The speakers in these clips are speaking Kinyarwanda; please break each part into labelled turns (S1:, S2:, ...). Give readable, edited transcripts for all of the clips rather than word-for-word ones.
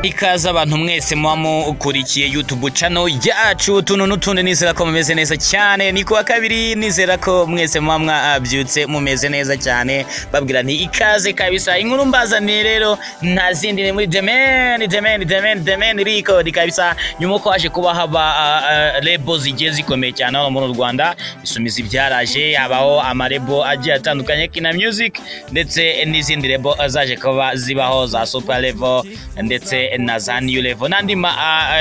S1: ikaze abantu mwese mukurikiye YouTube channel yacu tuno n'utundi nizera ko mumeze neza cyane ni kuwa kabiri nizera ko mwese mwabyutse mumeze neza cyane babwira nti ikaze kabisa inkuru mbazaniye rero nta zindi ni muri Demen record kabisa nyuma ko aje kuba haba lebo zigiye zikomeye cyane hano mu Rwanda bisumiza ibyaraje habaho amarebo agiye atandukanye kina music ndetse n'izindi lebo azaje kuba zibaho za super level ndetse na za new level nandi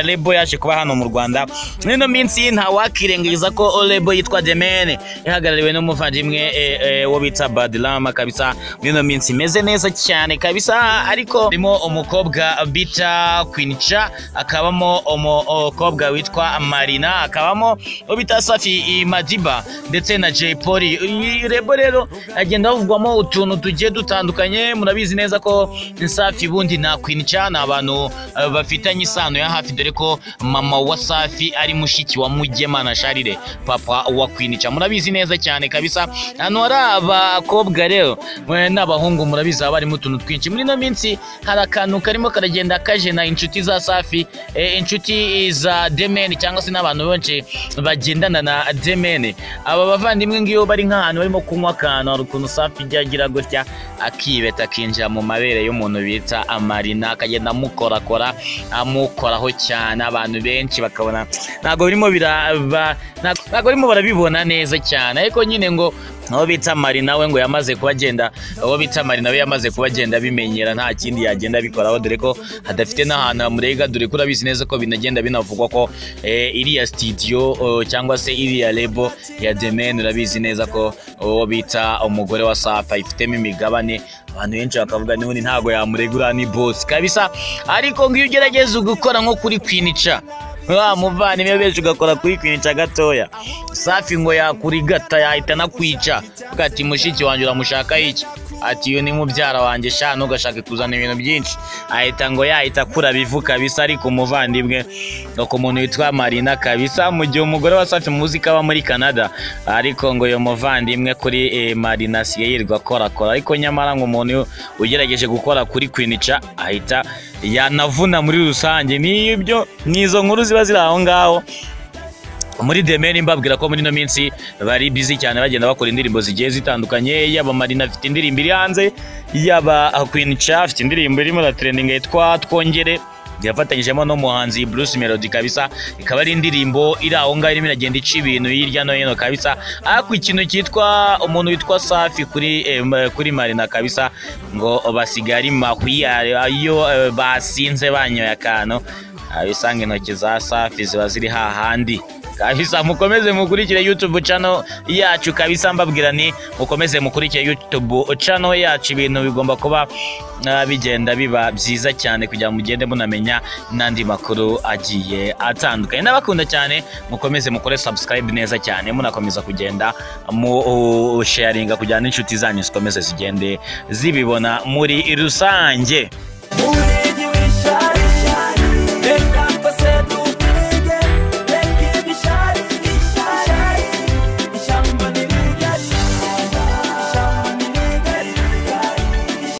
S1: lebo yaje kuba hano mu Rwanda nino minsi nta wakirengiza ko lebo yitwa Demen ihagarariwe n'umuvandimwe wo bita Badlama kabisa nino minsi meze neza cyane kabisa ariko rimo umukobwa bita Quincha akabamo umukobwa witwa Marina akabamo bita Safi Madiba ndetse na J Poli lebo rero agenda bavugwamo utuntu tugiye dutandukanye murabizi neza ko Safi bundi na Quincha na abantu bafitanye isano ya hafi dore ko mama wa Safi ari mushiki wa Mugema na Sharire papa wa Quincha murabizi neza cyane kabisa hano ari abakobwa rero n'abahungu murabizi bari mu tuntu twinshi muri no minsi hari akantu karimo karagenda kaje na inshuti za Safi inshuti za Demen cyangwa se n'abantu benshi bagendana na Demen aba bavandimwe ngiyo bari nk'ahantu barimo kunywa akantu urukuntu Safi ryagira gutya akibeta akinjira mu mabere y'umuntu bita marina akagenda amukorakora amukoraho cyane abantu benshi bakabona ntago birimo barabibona neza cyane ariko nyine ngo aho bita marina we ngo yamaze kubagenda aho bita marina we yamaze kubagenda bimenyera nta kindi yagenda bikoraho dore ko hadafite n'ahantu amurega dore ko urabizi neza ko binagenda binavugwa ko iriya studio cyangwa se iriya lebo ya Demen urabizi neza ko uwo bita umugore wa Safi ifitemo imigabane abantu benshi bakavuga niwe ntago yamuregura ni boss kabisa ariko ngiyo ugerageza gukora nko kuri Quincha muvani mebeje ugakora kuri Quincha gatoya Safi ngo yakurigata yahita nakwica ugati mushiki wanje uramushaka iki ati yo ni mubyara wanje shano ugashaka kuzana ibintu byinshi ahita ngo yahita kura bivu kabisa ariko umuvandimwe no ku muntu witwa Marina kabisa mu gihe umugore wa Safi muzika wa muri Canada ariko ngo yo muvandimwe kuri Marina yirirwa akorakora ariko nyamara ngo umuntu ugerageje gukora kuri Quincha ahita yanavuna muri rusange nibyo nizo nkuru ziba ziri aho ngaho muri Demen mbabwira ko muri no minsi bari busy cyane bagenda bakora indirimbo zigiye zitandukanye yaba Marina afite indirimbo iri hanze yaba Quincha afite indirimbo irimo la trending yitwa Twongere yafatanyijemo no muhanzi Bruce Melody kabisa ikaba ari indirimbo iri aho ngaho irimo iragenda ica ibintu hirya no hino kabisa ariko ikintu cyitwa umuntu witwa Safi kuri Marina kabisa ngo basigari mahwiya iyo basinze banyoye akantu abisanga intoki za Safi ziba ziri hahandi kabisa mukomeze mukurikire YouTube channel yacu kabisa mbabwira ni mukomeze mukurikire YouTube channel yacu ibintu bigomba kuba bigenda biba byiza cyane kugira mugende munamenya nandi makuru agiye atandukanye n'abakunda cyane mukomeze mukore subscribe neza cyane munakomeza kugenda mu sharinga kugira n'inshuti zanyu zikomeze zigende zibibona muri rusange